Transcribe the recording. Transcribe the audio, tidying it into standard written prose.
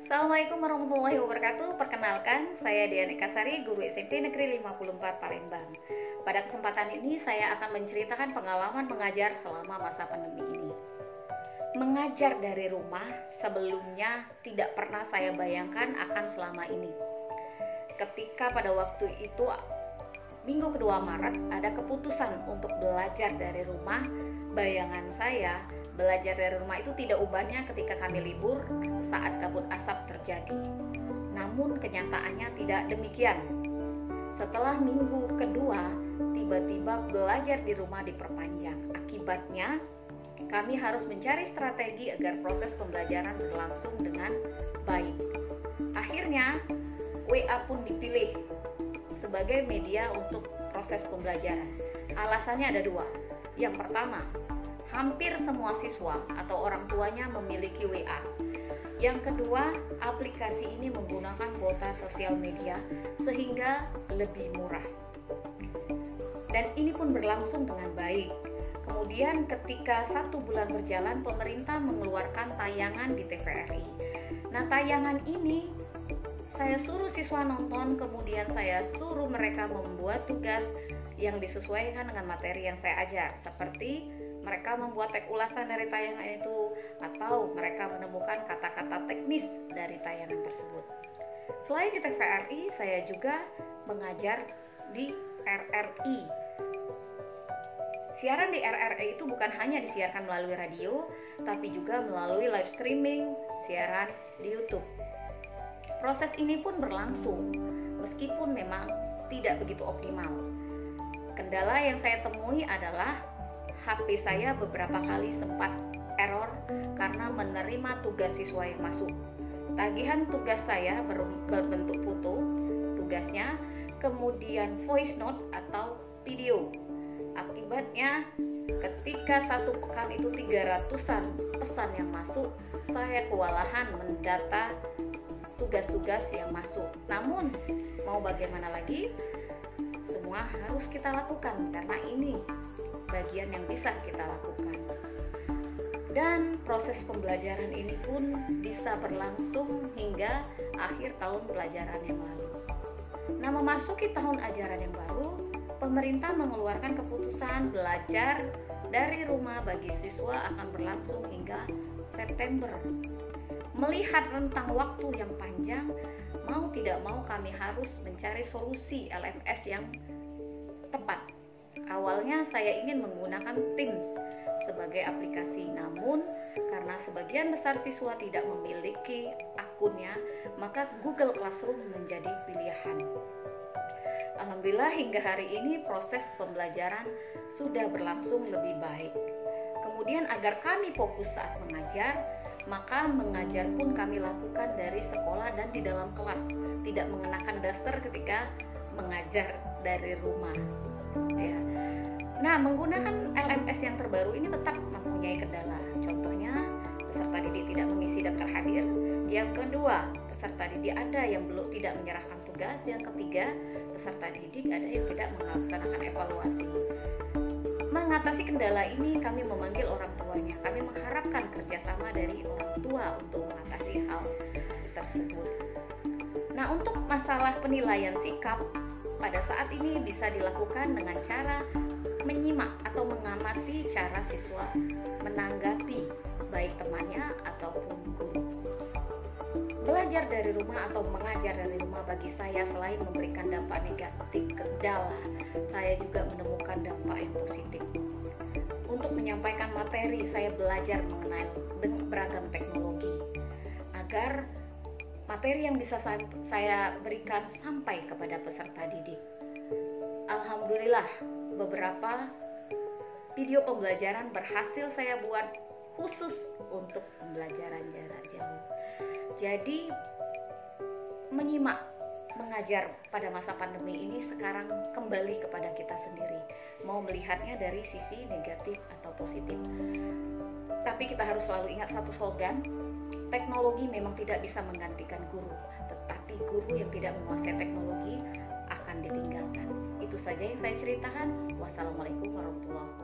Assalamualaikum warahmatullahi wabarakatuh. Perkenalkan, saya Diana Kasari, guru SMP Negeri 54 Palembang. Pada kesempatan ini saya akan menceritakan pengalaman mengajar selama masa pandemi ini. Mengajar dari rumah sebelumnya tidak pernah saya bayangkan akan selama ini. Ketika pada waktu itu minggu kedua Maret ada keputusan untuk belajar dari rumah, bayangan saya belajar dari rumah itu tidak ubahnya ketika kami libur saat kabut asap terjadi. Namun kenyataannya tidak demikian. Setelah minggu kedua, tiba-tiba belajar di rumah diperpanjang. Akibatnya, kami harus mencari strategi agar proses pembelajaran berlangsung dengan baik. Akhirnya, WA pun dipilih sebagai media untuk proses pembelajaran. Alasannya ada dua. Yang pertama, hampir semua siswa atau orang tuanya memiliki WA. Yang kedua, aplikasi ini menggunakan kuota sosial media sehingga lebih murah. Dan ini pun berlangsung dengan baik. Kemudian ketika 1 bulan berjalan, pemerintah mengeluarkan tayangan di TVRI. Nah, tayangan ini saya suruh siswa nonton, kemudian saya suruh mereka membuat tugas yang disesuaikan dengan materi yang saya ajar, seperti mereka membuat teks ulasan dari tayangan itu atau mereka menemukan kata-kata teknis dari tayangan tersebut. Selain di TVRI, saya juga mengajar di RRI. Siaran di RRI itu bukan hanya disiarkan melalui radio, tapi juga melalui live streaming siaran di YouTube. Proses ini pun berlangsung, meskipun memang tidak begitu optimal. Kendala yang saya temui adalah HP saya beberapa kali sempat error karena menerima tugas siswa yang masuk. Tagihan tugas saya berbentuk foto, tugasnya, kemudian voice note atau video. Akibatnya, ketika 1 pekan itu 300-an pesan yang masuk, saya kewalahan mendata tugas-tugas yang masuk. Namun, mau bagaimana lagi? Semua harus kita lakukan karena ini bagian yang bisa kita lakukan. Dan proses pembelajaran ini pun bisa berlangsung hingga akhir tahun pelajaran yang lalu. Nah, memasuki tahun ajaran yang baru, pemerintah mengeluarkan keputusan belajar dari rumah bagi siswa akan berlangsung hingga September. Melihat rentang waktu yang panjang, mau tidak mau kami harus mencari solusi LMS yang tepat. Awalnya saya ingin menggunakan Teams sebagai aplikasi, namun karena sebagian besar siswa tidak memiliki akunnya, maka Google Classroom menjadi pilihan. Alhamdulillah hingga hari ini proses pembelajaran sudah berlangsung lebih baik. Kemudian agar kami fokus saat mengajar, maka mengajar pun kami lakukan dari sekolah dan di dalam kelas, tidak mengenakan daster ketika mengajar dari rumah. Ya. Nah, menggunakan LMS yang terbaru ini tetap mempunyai kendala. Contohnya, peserta didik tidak mengisi daftar hadir. Yang kedua, peserta didik ada yang belum tidak menyerahkan tugas. Yang ketiga, peserta didik ada yang tidak melaksanakan evaluasi. Mengatasi kendala ini, kami memanggil orang tuanya. Kami mengharapkan kerjasama dari orang tua untuk mengatasi hal tersebut. Nah, untuk masalah penilaian sikap, pada saat ini bisa dilakukan dengan cara menyimak atau mengamati cara siswa menanggapi baik temannya ataupun guru. Belajar dari rumah atau mengajar dari rumah bagi saya selain memberikan dampak negatif kendala, saya juga menemukan dampak yang positif. Untuk menyampaikan materi, saya belajar mengenai beragam teknologi agar materi yang bisa saya berikan sampai kepada peserta didik. Alhamdulillah, beberapa video pembelajaran berhasil saya buat khusus untuk pembelajaran jarak jauh. Jadi, menyimak mengajar pada masa pandemi ini sekarang kembali kepada kita sendiri, mau melihatnya dari sisi negatif atau positif. Tapi kita harus selalu ingat satu slogan, teknologi memang tidak bisa menggantikan guru, tetapi guru yang tidak menguasai teknologi akan ditinggalkan. Itu saja yang saya ceritakan. Wassalamualaikum warahmatullahi wabarakatuh.